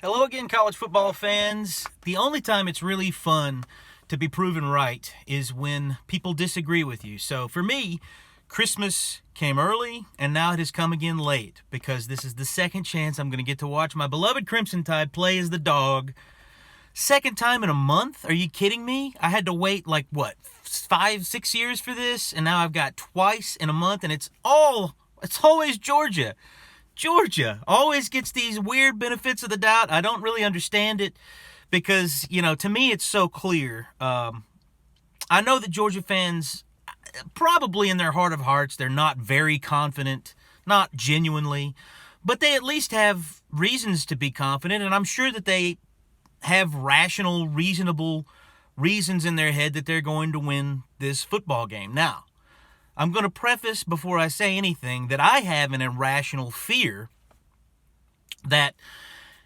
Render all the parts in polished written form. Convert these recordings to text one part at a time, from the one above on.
Hello again, college football fans. The only time it's really fun to be proven right is when people disagree with you. So for me, Christmas came early, and now it has come again late, because this is the second chance I'm going to get to watch my beloved Crimson Tide play as the dog. Second time in a month? Are you kidding me? I had to wait, 5-6 years for this, and now I've got twice in a month, and it's always Georgia. Georgia always gets these weird benefits of the doubt. I don't really understand it because, to me it's so clear. I know that Georgia fans, probably in their heart of hearts, they're not very confident, not genuinely, but they at least have reasons to be confident, and I'm sure that they have rational, reasonable reasons in their head that they're going to win this football game. Now, I'm going to preface before I say anything that I have an irrational fear that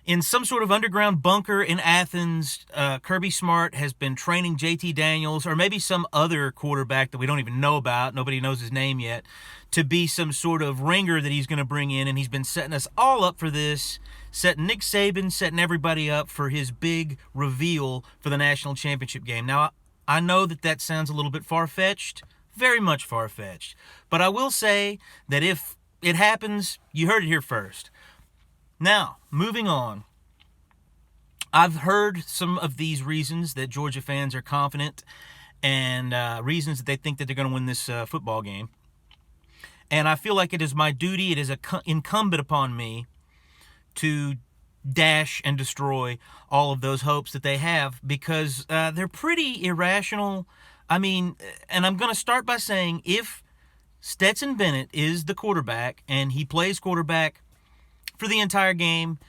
in some sort of underground bunker in Athens, Kirby Smart has been training JT Daniels, or maybe some other quarterback that we don't even know about, nobody knows his name yet, to be some sort of ringer that he's going to bring in, and he's been setting us all up for this, setting Nick Saban, setting everybody up for his big reveal for the national championship game. Now, I know that sounds a little bit far-fetched, very much far-fetched. But I will say that if it happens, you heard it here first. Now, moving on. I've heard some of these reasons that Georgia fans are confident and reasons that they think that they're going to win this football game. And I feel like it is my duty, it is incumbent upon me to dash and destroy all of those hopes that they have, because they're pretty irrational. I mean, and I'm going to start by saying, if Stetson Bennett is the quarterback and he plays quarterback for the entire game,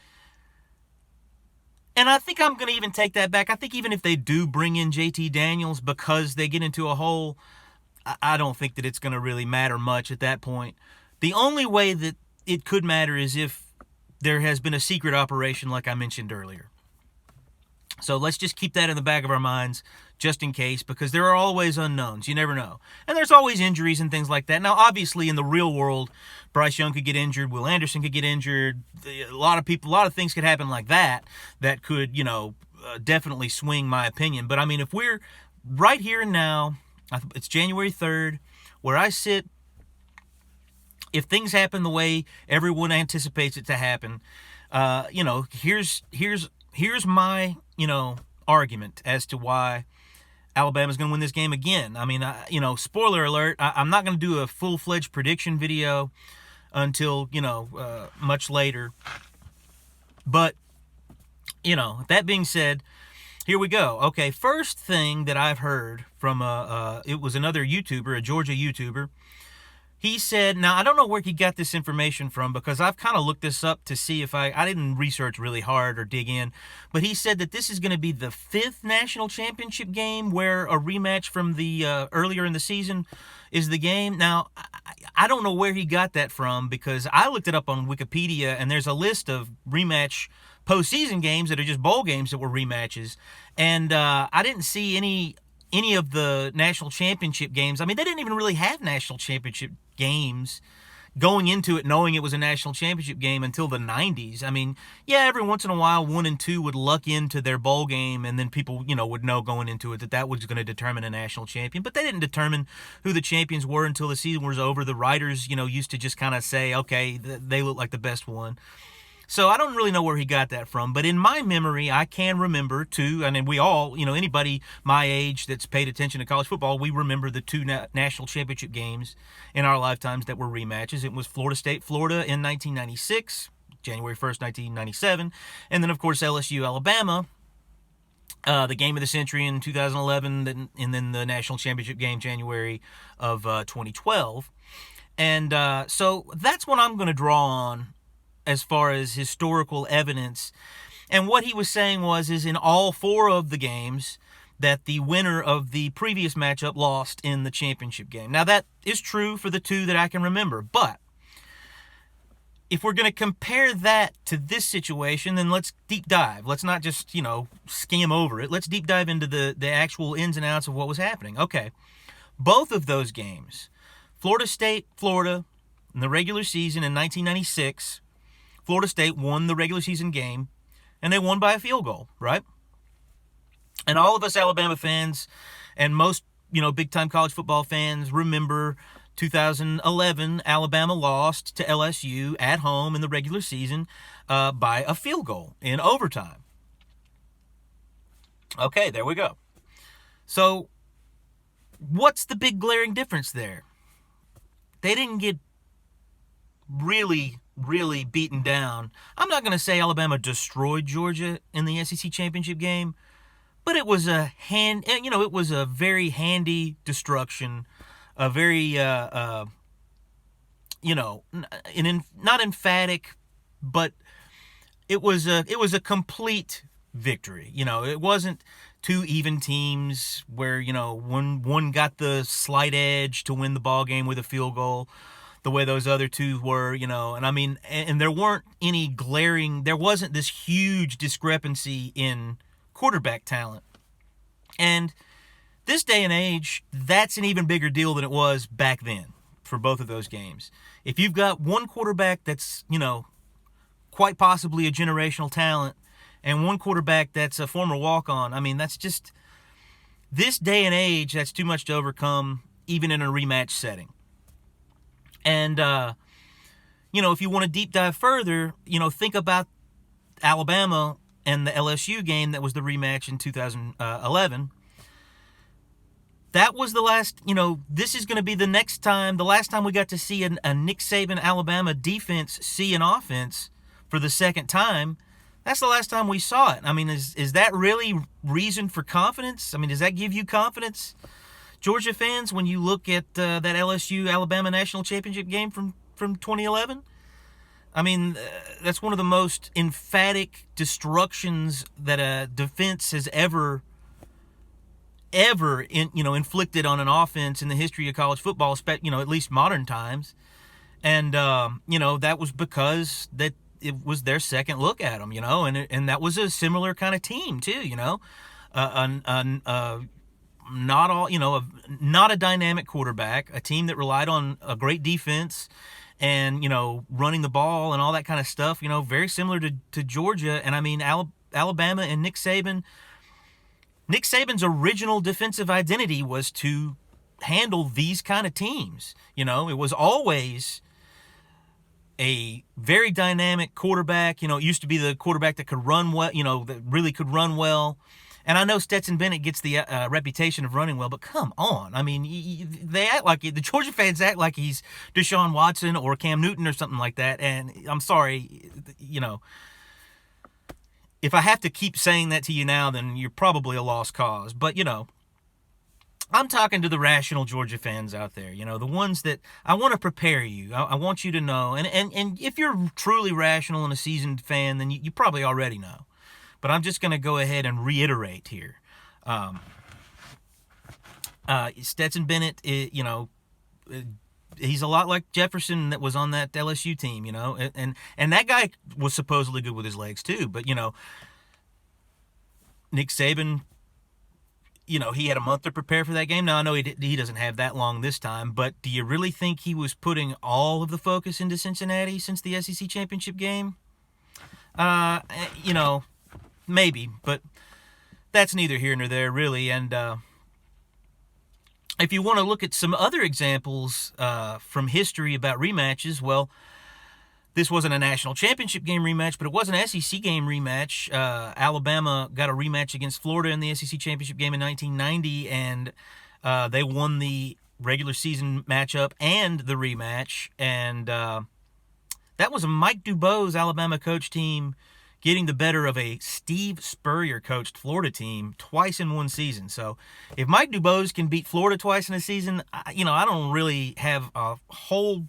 and I think I'm going to even take that back. I think even if they do bring in JT Daniels because they get into a hole, I don't think that it's going to really matter much at that point. The only way that it could matter is if there has been a secret operation like I mentioned earlier. So let's just keep that in the back of our minds just in case, because there are always unknowns. You never know. And there's always injuries and things like that. Now, obviously, in the real world, Bryce Young could get injured. Will Anderson could get injured. A lot of things could happen like that could, definitely swing my opinion. But, I mean, if we're right here and now, it's January 3rd, where I sit, if things happen the way everyone anticipates it to happen, here's my, argument as to why Alabama's going to win this game again. I mean, spoiler alert, I'm not going to do a full-fledged prediction video until, much later. But, that being said, here we go. Okay, first thing that I've heard from, it was another YouTuber, a Georgia YouTuber. He said, now I don't know where he got this information from, because I've kind of looked this up to see if I didn't research really hard or dig in, but he said that this is going to be the fifth national championship game where a rematch from the earlier in the season is the game. Now, I don't know where he got that from, because I looked it up on Wikipedia, and there's a list of rematch postseason games that are just bowl games that were rematches, and I didn't see any of the national championship games. I mean, they didn't even really have national championship games going into it, knowing it was a national championship game, until the 90s. I mean, yeah, every once in a while, 1 and 2 would luck into their bowl game, and then people, would know going into it that was going to determine a national champion. But they didn't determine who the champions were until the season was over. The writers, used to just kind of say, okay, they look like the best one. So I don't really know where he got that from, but in my memory, I can remember two, and we all, anybody my age that's paid attention to college football, we remember the two national championship games in our lifetimes that were rematches. It was Florida State, Florida in 1996, January 1st, 1997, and then, of course, LSU, Alabama, the game of the century in 2011, and then the national championship game, January of 2012. And so that's what I'm going to draw on as far as historical evidence. And what he was saying is in all 4 of the games that the winner of the previous matchup lost in the championship game. Now, that is true for the 2 that I can remember, but if we're going to compare that to this situation, then let's deep dive. Let's not just, skim over it. Let's deep dive into the actual ins and outs of what was happening. Okay, both of those games, Florida State, Florida, in the regular season in 1996, Florida State won the regular season game and they won by a field goal, right? And all of us Alabama fans and most, big-time college football fans remember 2011, Alabama lost to LSU at home in the regular season by a field goal in overtime. Okay, there we go. So, what's the big glaring difference there? They didn't get really, really beaten down. I'm not going to say Alabama destroyed Georgia in the SEC championship game, but it was it was a very handy destruction, a very, not emphatic, but it was a complete victory. It wasn't two even teams where, one got the slight edge to win the ball game with a field goal the way those other two were, and there wasn't this huge discrepancy in quarterback talent. And this day and age, that's an even bigger deal than it was back then for both of those games. If you've got one quarterback that's, quite possibly a generational talent, and one quarterback that's a former walk-on, that's just, this day and age, that's too much to overcome, even in a rematch setting. And, if you want to deep dive further, think about Alabama and the LSU game that was the rematch in 2011. That was the last, this is going to be the last time we got to see a Nick Saban Alabama defense see an offense for the second time. That's the last time we saw it. Is that really reason for confidence? Does that give you confidence, Georgia fans, when you look at that LSU Alabama national championship game from 2011? That's one of the most emphatic destructions that a defense has ever inflicted on an offense in the history of college football, at least modern times. And, that was because that it was their second look at them, and that was a similar kind of team too, not a dynamic quarterback, a team that relied on a great defense and, running the ball and all that kind of stuff, very similar to Georgia. And Alabama and Nick Saban's original defensive identity was to handle these kind of teams. It was always a very dynamic quarterback. It used to be the quarterback that could run well, that really could run well. And I know Stetson Bennett gets the reputation of running well, but come on. They act like the Georgia fans act like he's Deshaun Watson or Cam Newton or something like that. And I'm sorry, if I have to keep saying that to you now, then you're probably a lost cause. But, I'm talking to the rational Georgia fans out there, the ones that I want to prepare you. I want you to know. And if you're truly rational and a seasoned fan, then you probably already know. But I'm just going to go ahead and reiterate here. Stetson Bennett, he's a lot like Jefferson that was on that LSU team, and that guy was supposedly good with his legs too. But, Nick Saban, he had a month to prepare for that game. Now, I know he doesn't have that long this time, but do you really think he was putting all of the focus into Cincinnati since the SEC championship game? Maybe, but that's neither here nor there, really. And if you want to look at some other examples from history about rematches, well, this wasn't a national championship game rematch, but it was an SEC game rematch. Alabama got a rematch against Florida in the SEC championship game in 1990, and they won the regular season matchup and the rematch. And that was a Mike Dubose Alabama coach team getting the better of a Steve Spurrier-coached Florida team twice in one season. So if Mike Dubose can beat Florida twice in a season, I don't really have a whole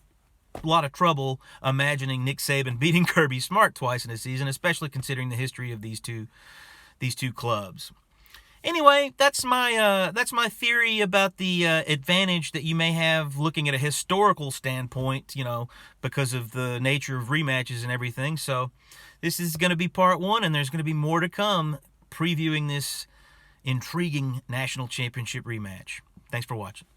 lot of trouble imagining Nick Saban beating Kirby Smart twice in a season, especially considering the history of these two clubs. Anyway, that's my theory about the advantage that you may have looking at a historical standpoint, because of the nature of rematches and everything. So this is going to be part one, and there's going to be more to come previewing this intriguing national championship rematch. Thanks for watching.